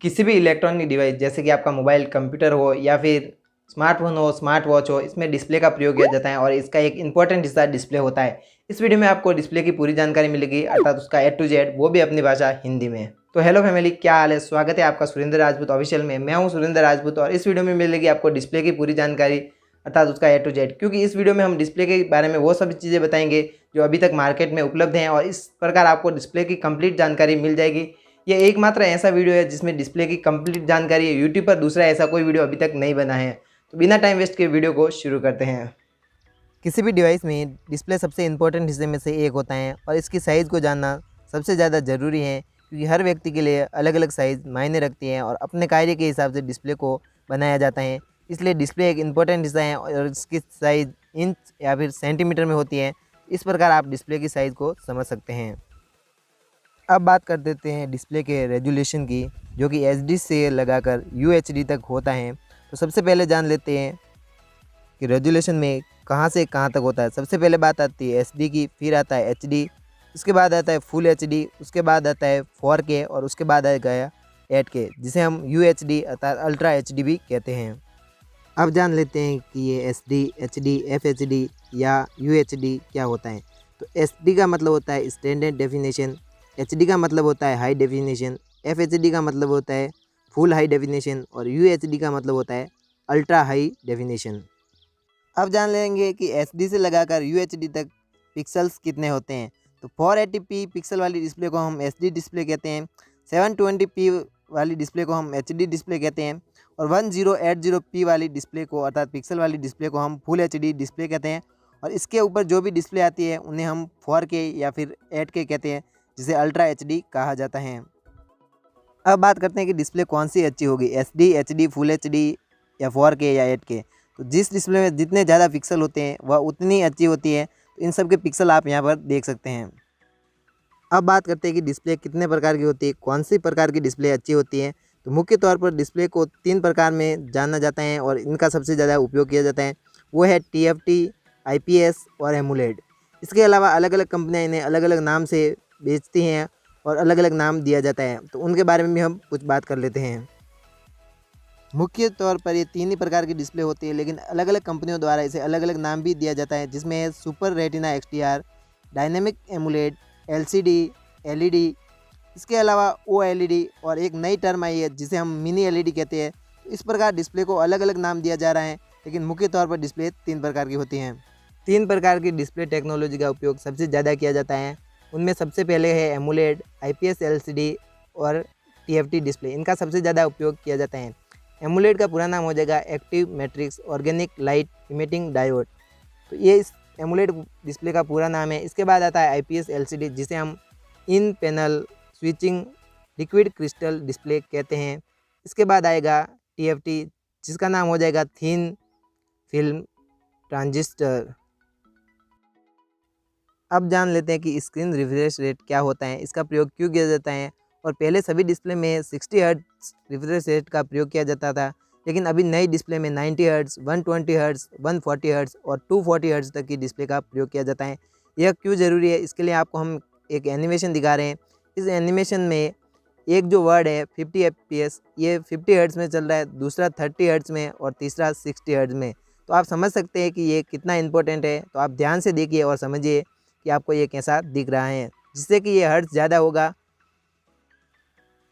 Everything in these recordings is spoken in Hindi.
किसी भी इलेक्ट्रॉनिक डिवाइस जैसे कि आपका मोबाइल, कंप्यूटर हो या फिर स्मार्टफ़ोन हो, स्मार्ट वॉच हो, इसमें डिस्प्ले का प्रयोग किया जाता है और इसका एक इम्पॉर्टेंट हिस्सा डिस्प्ले होता है। इस वीडियो में आपको डिस्प्ले की पूरी जानकारी मिलेगी, अर्थात उसका ए टू जेड, वो भी अपनी भाषा हिंदी में। तो हेलो फैमिली, क्या हाल है? स्वागत है आपका सुरेंद्र राजपूत ऑफिशियल में। मैं हूं सुरेंद्र राजपूत और इस वीडियो में मिलेगी आपको डिस्प्ले की पूरी जानकारी, अर्थात उसका ए टू जेड, क्योंकि इस वीडियो में हम डिस्प्ले के बारे में वो सभी चीज़ें बताएंगे जो अभी तक मार्केट में उपलब्ध हैं और इस प्रकार आपको डिस्प्ले की कंप्लीट जानकारी मिल जाएगी। ये एकमात्र ऐसा वीडियो है जिसमें डिस्प्ले की कंप्लीट जानकारी है। यूट्यूब पर दूसरा ऐसा कोई वीडियो अभी तक नहीं बना है। तो बिना टाइम वेस्ट के वीडियो को शुरू करते हैं। किसी भी डिवाइस में डिस्प्ले सबसे इम्पोर्टेंट हिस्से में से एक होता है और इसकी साइज़ को जानना सबसे ज़्यादा ज़रूरी है, क्योंकि हर व्यक्ति के लिए अलग अलग साइज़ मायने रखती है और अपने कार्य के हिसाब से डिस्प्ले को बनाया जाता है। इसलिए डिस्प्ले एक इम्पोर्टेंट हिस्सा है और इसकी साइज़ इंच या फिर सेंटीमीटर में होती है। इस प्रकार आप डिस्प्ले की साइज़ को समझ सकते हैं। अब बात कर देते हैं डिस्प्ले के रेजोल्यूशन की, जो कि एचडी से लगाकर यूएचडी तक होता है। तो सबसे पहले जान लेते हैं कि रेजोल्यूशन में कहाँ से कहाँ तक होता है। सबसे पहले बात आती है एचडी की, फिर आता है एचडी, उसके बाद आता है फुल एचडी, उसके बाद आता है 4K और उसके बाद आ गया 8K, जिसे हम यूएचडी अर्थात अल्ट्रा एचडी भी कहते हैं। अब जान लेते हैं कि ये एचडी, एचडी, एफएचडी या यूएचडी क्या होता है। तो एचडी का मतलब होता है स्टैंडर्ड डेफिनेशन, एचडी का मतलब होता है हाई डेफिनेशन, एफएचडी का मतलब होता है फुल हाई डेफिनेशन और यूएचडी का मतलब होता है अल्ट्रा हाई डेफिनेशन। अब जान लेंगे कि एचडी से लगाकर यूएचडी तक पिक्सल्स कितने होते हैं। तो 480p पिक्सल वाली डिस्प्ले को हम एचडी डिस्प्ले कहते हैं, 720p वाली डिस्प्ले को हम एचडी डिस्प्ले कहते हैं और 1080p वाली डिस्प्ले को अर्थात पिक्सल वाली डिस्प्ले को हम फुल एचडी डिस्प्ले कहते हैं। और इसके ऊपर जो भी डिस्प्ले आती है उन्हें हम 4K या फिर 8K कहते हैं, जिसे अल्ट्रा एचडी कहा जाता है। अब बात करते हैं कि डिस्प्ले कौन सी अच्छी होगी, एचडी, एचडी, फुल एचडी या 4K या 8K। तो जिस डिस्प्ले में जितने ज़्यादा पिक्सल होते हैं वह उतनी अच्छी होती है। तो इन सब के पिक्सल आप यहाँ पर देख सकते हैं। अब बात करते हैं कि डिस्प्ले कितने प्रकार की होती है, कौन सी प्रकार की डिस्प्ले अच्छी होती है। तो मुख्य तौर पर डिस्प्ले को 3 प्रकार में जाना जाता है और इनका सबसे ज़्यादा उपयोग किया जाता है, वो है TFT, IPS और एमोलेड। इसके अलावा अलग अलग कंपनियाँ इन्हें अलग अलग नाम से बेचती हैं और अलग अलग नाम दिया जाता है। तो उनके बारे में भी हम कुछ बात कर लेते हैं। मुख्य तौर पर ये 3 ही प्रकार की डिस्प्ले होती है, लेकिन अलग अलग कंपनियों द्वारा इसे अलग अलग नाम भी दिया जाता है, जिसमें है super retina XDR, dynamic AMOLED, LCD, LED। इसके अलावा OLED और एक नई टर्म आई है जिसे हम मिनी LED कहते हैं। तो इस प्रकार डिस्प्ले को अलग अलग नाम दिया जा रहा है, लेकिन मुख्य तौर पर डिस्प्ले 3 प्रकार की होती हैं। 3 प्रकार की डिस्प्ले टेक्नोलॉजी का उपयोग सबसे ज़्यादा किया जाता है। उनमें सबसे पहले है एमुलेट, IPS LCD और TFT डिस्प्ले। इनका सबसे ज़्यादा उपयोग किया जाता है। एमुलेट का पूरा नाम हो जाएगा active matrix organic light emitting diode. तो ये इस एमुलेट डिस्प्ले का पूरा नाम है। इसके बाद आता है IPS LCD, जिसे हम इन panel switching liquid crystal display कहते हैं। इसके बाद आएगा TFT, जिसका नाम हो जाएगा थिन फिल्म ट्रांजिस्टर। अब जान लेते हैं कि स्क्रीन रिफ्रेश रेट क्या होता है, इसका प्रयोग क्यों किया जाता है। और पहले सभी डिस्प्ले में 60 हर्ट्ज रिफ्रेश रेट का प्रयोग किया जाता था, लेकिन अभी नई डिस्प्ले में 90 हर्ट्ज, 120 हर्ट्ज, 140 हर्ट्ज और 240 हर्ट्ज तक की डिस्प्ले का प्रयोग किया जाता है। यह क्यों ज़रूरी है, इसके लिए आपको हम एक एनिमेशन दिखा रहे हैं। इस एनिमेशन में एक जो वर्ड है 50 FPS, ये 50 हर्ट्ज में चल रहा है, दूसरा 30 हर्ट्ज में और तीसरा 60 हर्ट्ज में। तो आप समझ सकते हैं कि ये कितना इंपॉर्टेंट है। तो आप ध्यान से देखिए और समझिए कि आपको ये कैसा दिख रहा है, जिससे कि ये हर्ट्ज ज़्यादा होगा।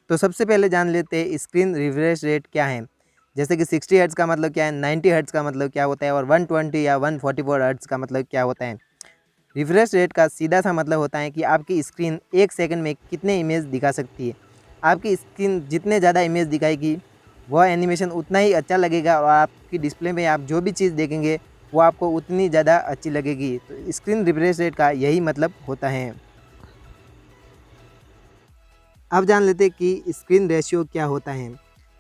तो सबसे पहले जान लेते हैं स्क्रीन रिफ्रेश रेट क्या है। जैसे कि 60 हर्ट्ज का मतलब क्या है, 90 हर्ट्ज का मतलब क्या होता है और 120 या 144 हर्ट्ज का मतलब क्या होता है। रिफ्रेश रेट का सीधा सा मतलब होता है कि आपकी स्क्रीन 1 सेकंड में कितने इमेज दिखा सकती है। आपकी स्क्रीन जितने ज़्यादा इमेज दिखाएगी वह एनिमेशन उतना ही अच्छा लगेगा और आपकी डिस्प्ले में आप जो भी चीज़ देखेंगे वो आपको उतनी ज़्यादा अच्छी लगेगी। तो स्क्रीन रिफ्रेश रेट का यही मतलब होता है। अब जान लेते हैं कि स्क्रीन रेशियो क्या होता है।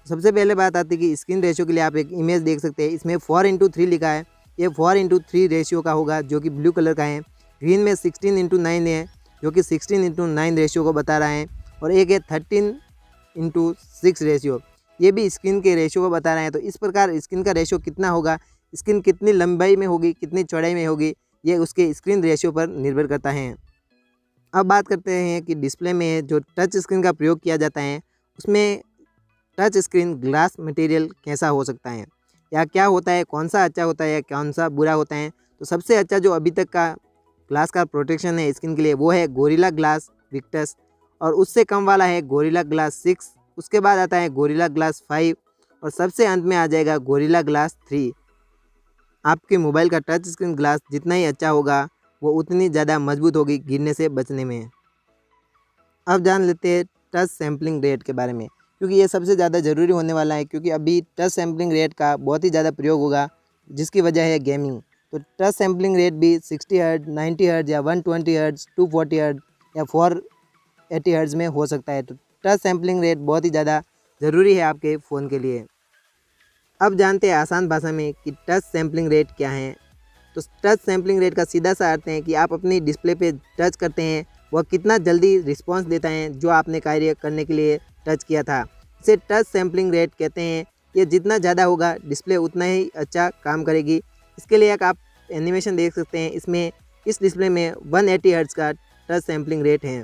सबसे पहले बात आती है कि स्क्रीन रेशियो के लिए आप एक इमेज देख सकते हैं। इसमें 4:3 लिखा है, ये 4:3 रेशियो का होगा, जो कि ब्लू कलर का है। ग्रीन में 16:9 है, जो कि 16:9 रेशियो को बता रहा है। और एक है 13:6 रेशियो, ये भी स्क्रीन के रेशियो को बता रहा है। तो इस प्रकार स्क्रीन का रेशियो कितना होगा, स्क्रीन कितनी लंबाई में होगी, कितनी चौड़ाई में होगी, ये उसके स्क्रीन रेशियो पर निर्भर करता है। अब बात करते हैं कि डिस्प्ले में जो टच स्क्रीन का प्रयोग किया जाता है उसमें टच स्क्रीन ग्लास मटेरियल कैसा हो सकता है या क्या होता है, कौन सा अच्छा होता है या कौन सा बुरा होता है। तो सबसे अच्छा जो अभी तक का ग्लास का प्रोटेक्शन है स्किन के लिए वो है गोरिल्ला ग्लास विक्टस, और उससे कम वाला है गोरिल्ला ग्लास 6, उसके बाद आता है गोरिल्ला ग्लास 5 और सबसे अंत में आ जाएगा गोरिल्ला ग्लास 3। आपके मोबाइल का टच स्क्रीन ग्लास जितना ही अच्छा होगा वो उतनी ज़्यादा मजबूत होगी गिरने से बचने में। अब जान लेते हैं टच सैम्पलिंग रेट के बारे में, क्योंकि ये सबसे ज़्यादा ज़रूरी होने वाला है, क्योंकि अभी टच सैम्पलिंग रेट का बहुत ही ज़्यादा प्रयोग होगा जिसकी वजह है गेमिंग। तो टच सैम्पलिंग रेट भी 60 हर्ट्ज, 90 हर्ट्ज या 120 हर्ट्ज, 240 हर्ट्ज या 480 हर्ट्ज में हो सकता है। तो टच सैम्पलिंग रेट बहुत ही ज़्यादा ज़रूरी है आपके फ़ोन के लिए। अब जानते हैं आसान भाषा में कि टच सैम्पलिंग रेट क्या है। तो टच सैम्पलिंग रेट का सीधा सा अर्थ है कि आप अपनी डिस्प्ले पे टच करते हैं वह कितना जल्दी रिस्पांस देता है जो आपने कार्य करने के लिए टच किया था, इसे टच सैम्पलिंग रेट कहते हैं। ये जितना ज़्यादा होगा डिस्प्ले उतना ही अच्छा काम करेगी। इसके लिए एक आप एनिमेशन देख सकते हैं, इसमें इस डिस्प्ले में 180 हर्ट्ज का टच सैम्पलिंग रेट है।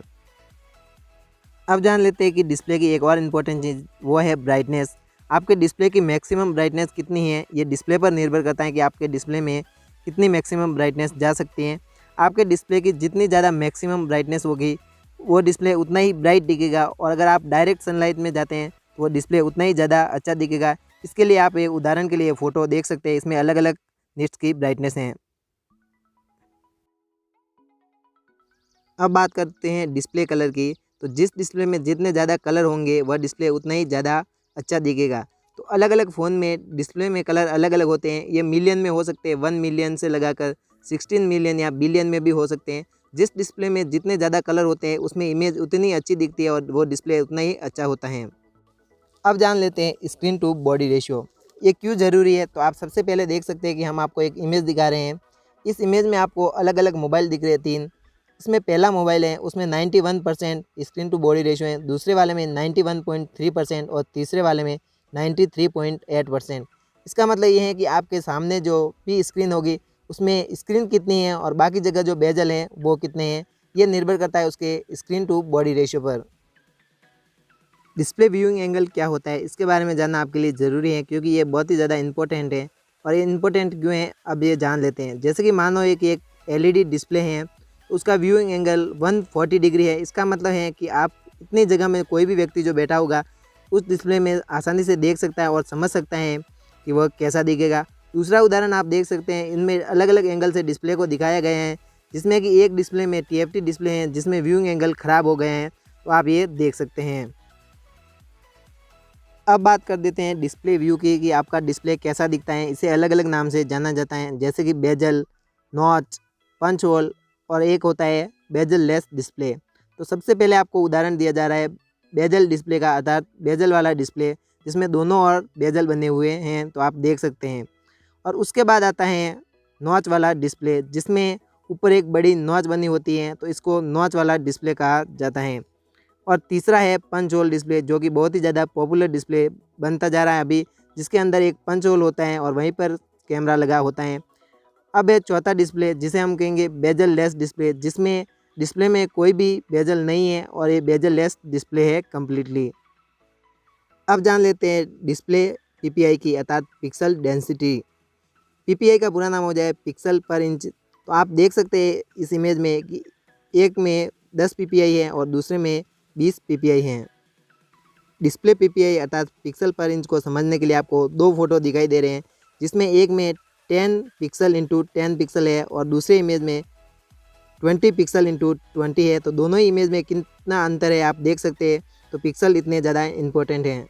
अब जान लेते हैं कि डिस्प्ले की एक और इम्पोर्टेंट चीज़ वो है ब्राइटनेस। आपके डिस्प्ले की मैक्सिमम ब्राइटनेस कितनी है ये डिस्प्ले पर निर्भर करता है कि आपके डिस्प्ले में कितनी मैक्सिमम ब्राइटनेस जा सकती है। आपके डिस्प्ले की जितनी ज़्यादा मैक्सिमम ब्राइटनेस होगी वो डिस्प्ले उतना ही ब्राइट दिखेगा, और अगर आप डायरेक्ट सनलाइट में जाते हैं तो वो डिस्प्ले उतना ही ज़्यादा अच्छा दिखेगा। इसके लिए आप एक उदाहरण के लिए फ़ोटो देख सकते हैं, इसमें अलग अलग निट्स की ब्राइटनेस हैं। अब बात करते हैं डिस्प्ले कलर की। तो जिस डिस्प्ले में जितने ज़्यादा कलर होंगे वह डिस्प्ले उतना ही ज़्यादा अच्छा दिखेगा। तो अलग अलग फ़ोन में डिस्प्ले में कलर अलग अलग होते हैं, ये मिलियन में हो सकते हैं, 1 मिलियन से लगाकर 16 मिलियन या बिलियन में भी हो सकते हैं। जिस डिस्प्ले में जितने ज़्यादा कलर होते हैं उसमें इमेज उतनी अच्छी दिखती है और वो डिस्प्ले उतना ही अच्छा होता है। अब जान लेते हैं स्क्रीन टू बॉडी रेशियो, ये क्यों ज़रूरी है। तो आप सबसे पहले देख सकते हैं कि हम आपको एक इमेज दिखा रहे हैं। इस इमेज में आपको अलग अलग मोबाइल दिख रहे हैं 3। इसमें पहला मोबाइल है उसमें 91% स्क्रीन टू बॉडी रेशियो है, दूसरे वाले में 91.3% और तीसरे वाले में 93.8%। इसका मतलब ये है कि आपके सामने जो भी स्क्रीन होगी उसमें स्क्रीन कितनी है और बाकी जगह जो बेजल हैं वो कितने हैं, ये निर्भर करता है उसके स्क्रीन टू बॉडी रेशियो पर। डिस्प्ले व्यूइंग एंगल क्या होता है इसके बारे में जानना आपके लिए ज़रूरी है, क्योंकि ये बहुत ही ज़्यादा इंपॉर्टेंट है। और ये इंपॉर्टेंट क्यों है अब ये जान लेते हैं। जैसे कि मानो एक LED डिस्प्ले है, उसका व्यूइंग एंगल 140 डिग्री है। इसका मतलब है कि आप इतनी जगह में कोई भी व्यक्ति जो बैठा होगा उस डिस्प्ले में आसानी से देख सकता है और समझ सकता है कि वह कैसा दिखेगा। दूसरा उदाहरण आप देख सकते हैं, इनमें अलग अलग एंगल से डिस्प्ले को दिखाया गया है, जिसमें कि एक डिस्प्ले में TFT डिस्प्ले है जिसमें व्यूइंग एंगल ख़राब हो गए हैं, तो आप ये देख सकते हैं। अब बात कर देते हैं डिस्प्ले व्यू की कि आपका डिस्प्ले कैसा दिखता है। इसे अलग अलग नाम से जाना जाता है, जैसे कि बेजल, नॉच, पंच होल और एक होता है बेजल लेस डिस्प्ले। तो सबसे पहले आपको उदाहरण दिया जा रहा है बेजल डिस्प्ले का, अर्थात बेजल वाला डिस्प्ले जिसमें दोनों और बेजल बने हुए हैं, तो आप देख सकते हैं। और उसके बाद आता है नॉच वाला डिस्प्ले, जिसमें ऊपर एक बड़ी नॉच बनी होती है, तो इसको नॉच वाला डिस्प्ले कहा जाता है। और तीसरा है पंच होल डिस्प्ले, जो कि बहुत ही ज़्यादा पॉपुलर डिस्प्ले बनता जा रहा है अभी, जिसके अंदर एक पंच होल होता है और वहीं पर कैमरा लगा होता है। अब है चौथा डिस्प्ले जिसे हम कहेंगे बेजल लेस डिस्प्ले, जिसमें डिस्प्ले में कोई भी बेजल नहीं है और ये बेजल लेस डिस्प्ले है कम्प्लीटली। अब जान लेते हैं डिस्प्ले PPI की, अर्थात पिक्सल डेंसिटी। PPI का पूरा नाम हो जाए पिक्सल पर इंच। तो आप देख सकते हैं इस इमेज में कि एक में 10 PPI है और दूसरे में 20 PPI हैं। डिस्प्ले PPI अर्थात पिक्सल पर इंच को समझने के लिए आपको दो फोटो दिखाई दे रहे हैं, जिसमें एक में 10 पिक्सल इंटू 10 पिक्सल है और दूसरे इमेज में 20 पिक्सल इंटू 20 है। तो दोनों ही इमेज में कितना अंतर है आप देख सकते हैं। तो पिक्सल इतने ज़्यादा इम्पोर्टेंट हैं।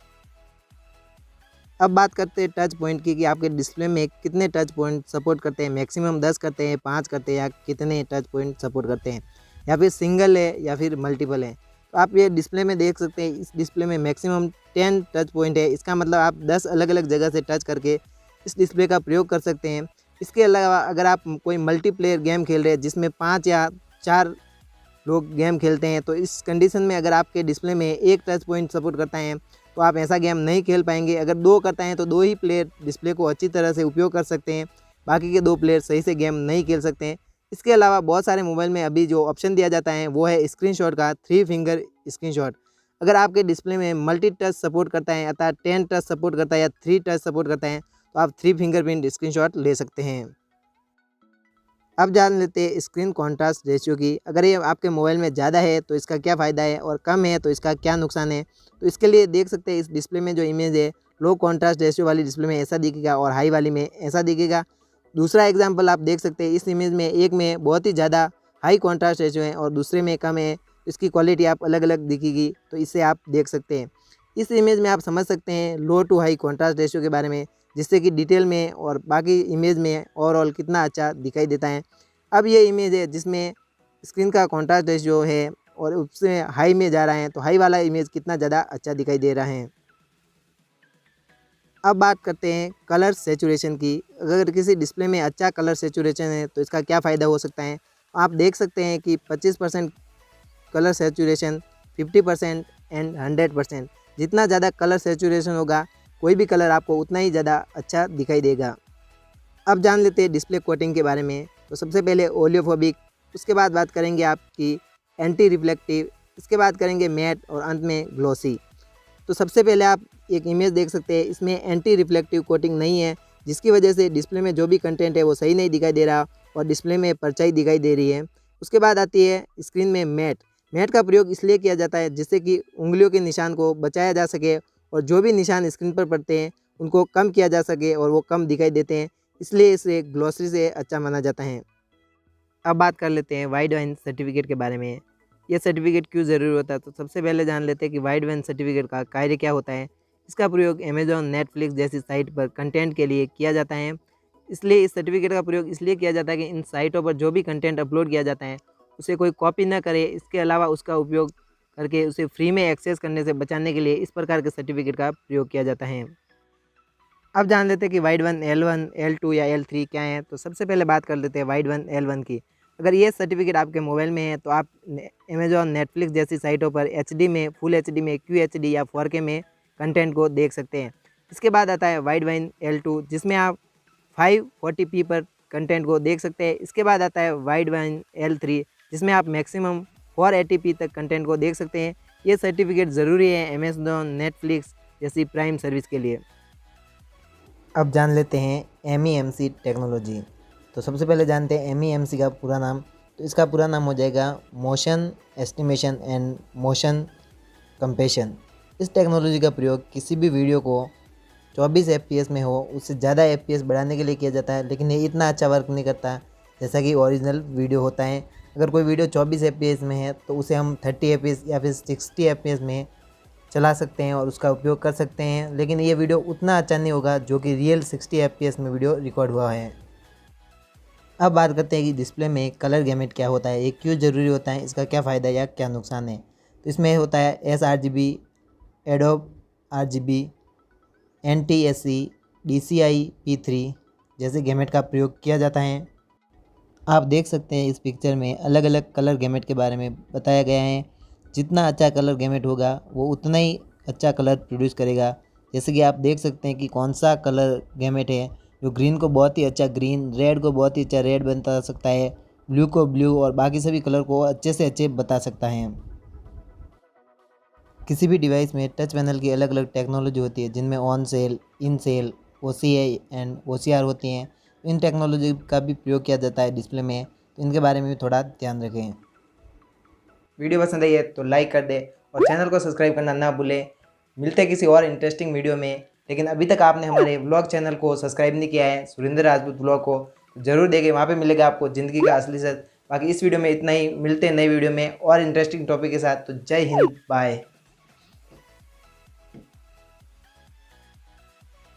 अब बात करते हैं टच पॉइंट की कि आपके डिस्प्ले में कितने टच पॉइंट सपोर्ट करते हैं। मैक्सिमम 10 करते हैं, 5 करते हैं, या कितने टच पॉइंट सपोर्ट करते हैं, या फिर सिंगल है या फिर मल्टीपल है। तो आप ये डिस्प्ले में देख सकते हैं, इस डिस्प्ले में मैक्सिमम 10 टच पॉइंट है। इसका मतलब आप 10 अलग अलग जगह से टच करके इस डिस्प्ले का प्रयोग कर सकते हैं। इसके अलावा अगर आप कोई मल्टीप्लेयर गेम खेल रहे हैं जिसमें 5 या 4 लोग गेम खेलते हैं, तो इस कंडीशन में अगर आपके डिस्प्ले में एक टच पॉइंट सपोर्ट करता है तो आप ऐसा गेम नहीं खेल पाएंगे। अगर 2 करता है तो 2 ही प्लेयर डिस्प्ले को अच्छी तरह से उपयोग कर सकते हैं, बाकी के 2 प्लेयर सही से गेम नहीं खेल सकते हैं। इसके अलावा बहुत सारे मोबाइल में अभी जो ऑप्शन दिया जाता है वो है स्क्रीनशॉट का, 3 फिंगर स्क्रीनशॉट। अगर आपके डिस्प्ले में मल्टी टच सपोर्ट करता है अर्थात 10 टच सपोर्ट करता है या 3 टच सपोर्ट करता है तो आप 3 फिंगरप्रिंट स्क्रीनशॉट ले सकते हैं। अब जान लेते हैं स्क्रीन कॉन्ट्रास्ट रेशियो की। अगर ये आपके मोबाइल में ज़्यादा है तो इसका क्या फ़ायदा है और कम है तो इसका क्या नुकसान है। तो इसके लिए देख सकते हैं इस डिस्प्ले में जो इमेज है लो कॉन्ट्रास्ट रेशियो वाली डिस्प्ले में ऐसा दिखेगा और हाई वाली में ऐसा दिखेगा। दूसरा एग्जांपल आप देख सकते हैं इस इमेज में एक में बहुत ही ज़्यादा हाई कॉन्ट्रास्ट रेशियो है और दूसरे में कम है, इसकी क्वालिटी आप अलग अलग दिखेगी। तो इससे आप देख सकते हैं इस इमेज में आप समझ सकते हैं लो टू हाई कॉन्ट्रास्ट रेशियो के बारे में, जिससे कि डिटेल में और बाकी इमेज में ओवरऑल कितना अच्छा दिखाई देता है। अब ये इमेज है जिसमें स्क्रीन का कॉन्ट्रास्ट रेशियो है और उससे हाई में जा रहा है तो हाई वाला इमेज कितना ज़्यादा अच्छा दिखाई दे रहा है। अब बात करते हैं कलर सेचुरेशन की। अगर किसी डिस्प्ले में अच्छा कलर सेचुरेशन है तो इसका क्या फ़ायदा हो सकता है। आप देख सकते हैं कि 25% कलर सेचुरेशन, 50% एंड 100%। जितना ज़्यादा कलर सेचुरेशन होगा कोई भी कलर आपको उतना ही ज़्यादा अच्छा दिखाई देगा। अब जान लेते हैं डिस्प्ले कोटिंग के बारे में। तो सबसे पहले ओलियोफोबिक, उसके बाद बात करेंगे आपकी एंटी रिफ्लेक्टिव, इसके बाद करेंगे मैट और अंत में ग्लॉसी। तो सबसे पहले आप एक इमेज देख सकते हैं, इसमें एंटी रिफ्लेक्टिव कोटिंग नहीं है जिसकी वजह से डिस्प्ले में जो भी कंटेंट है वो सही नहीं दिखाई दे रहा और डिस्प्ले में परछाई दिखाई दे रही है। उसके बाद आती है स्क्रीन में मैट। मैट का प्रयोग इसलिए किया जाता है जिससे कि उंगलियों के निशान को बचाया जा सके और जो भी निशान स्क्रीन पर पड़ते हैं उनको कम किया जा सके और वो कम दिखाई देते हैं, इसलिए इसे ग्लॉसी से अच्छा माना जाता है। अब बात कर लेते हैं वाइड वाइन सर्टिफिकेट के बारे में। यह सर्टिफिकेट क्यों ज़रूरी होता है। तो सबसे पहले जान लेते हैं कि वाइड वाइन सर्टिफिकेट का कार्य क्या होता है। इसका प्रयोग अमेजॉन, नेटफ्लिक्स जैसी साइट पर कंटेंट के लिए किया जाता है। इसलिए इस सर्टिफिकेट का प्रयोग इसलिए किया जाता है कि इन साइटों पर जो भी कंटेंट अपलोड किया जाता है उसे कोई कॉपी ना करे। इसके अलावा उसका उपयोग करके उसे फ्री में एक्सेस करने से बचाने के लिए इस प्रकार के सर्टिफिकेट का प्रयोग किया जाता है। अब जान लेते हैं कि वाइड वन L1, L2 या L3 क्या है। तो सबसे पहले बात कर लेते हैं वाइड वन L1 की। अगर ये सर्टिफिकेट आपके मोबाइल में है तो आप अमेजॉन, नेटफ्लिक्स जैसी साइटों पर HD में, फुल HD में, QHD या 4K में कंटेंट को देख सकते हैं। इसके बाद आता है वाइड वाइन L2 जिसमें आप 540p पर कंटेंट को देख सकते हैं। इसके बाद आता है वाइड वाइन L3 जिसमें आप मैक्सिमम 480p तक कंटेंट को देख सकते हैं। ये सर्टिफिकेट ज़रूरी है अमेजॉन, नेटफ्लिक्स जैसी प्राइम सर्विस के लिए। अब जान लेते हैं MEMC टेक्नोलॉजी। तो सबसे पहले जानते हैं MEMC का पूरा नाम। तो इसका पूरा नाम हो जाएगा motion estimation and motion compassion. इस टेक्नोलॉजी का प्रयोग किसी भी वीडियो को 24 FPS में हो उससे ज़्यादा FPS बढ़ाने के लिए किया जाता है, लेकिन ये इतना अच्छा वर्क नहीं करता जैसा कि ओरिजिनल वीडियो होता है। अगर कोई वीडियो 24 FPS में है तो उसे हम 30 FPS या फिर 60 FPS में चला सकते हैं और उसका उपयोग कर सकते हैं, लेकिन ये वीडियो उतना अच्छा नहीं होगा जो कि रियल 60 FPS में वीडियो रिकॉर्ड हुआ है। अब बात करते हैं कि डिस्प्ले में कलर गैमेट क्या होता है, ये क्यों ज़रूरी होता है, इसका क्या फ़ायदा या क्या नुकसान है। तो इसमें होता है sRGB, adobe RGB, NTSC, DCI P3 जैसे गैमेट का प्रयोग किया जाता है। आप देख सकते हैं इस पिक्चर में अलग अलग कलर गैमेट के बारे में बताया गया है। जितना अच्छा कलर गैमेट होगा वो उतना ही अच्छा कलर प्रोड्यूस करेगा। जैसे कि आप देख सकते हैं कि कौन सा कलर गैमेट है जो ग्रीन को बहुत ही अच्छा ग्रीन, रेड को बहुत ही अच्छा रेड बता सकता है, ब्लू को ब्लू और बाकी सभी कलर को अच्छे से अच्छे बता सकता है। किसी भी डिवाइस में टच पैनल की अलग अलग टेक्नोलॉजी होती है जिनमें on cell, in cell, OCI and OCR होती हैं। इन टेक्नोलॉजी का भी प्रयोग किया जाता है डिस्प्ले में, तो इनके बारे में भी थोड़ा ध्यान रखें। वीडियो पसंद आई है तो लाइक कर दे और चैनल को सब्सक्राइब करना ना भूलें। मिलते हैं किसी और इंटरेस्टिंग वीडियो में, लेकिन अभी तक आपने हमारे व्लॉग चैनल को सब्सक्राइब नहीं किया है सुरेंद्र राजपूत व्लॉग को, तो ज़रूर देखें, वहाँ पे मिलेगा आपको ज़िंदगी का असली सच। बाकी इस वीडियो में इतना ही, मिलते हैं नई वीडियो में और इंटरेस्टिंग टॉपिक के साथ। तो जय हिंद, बाय।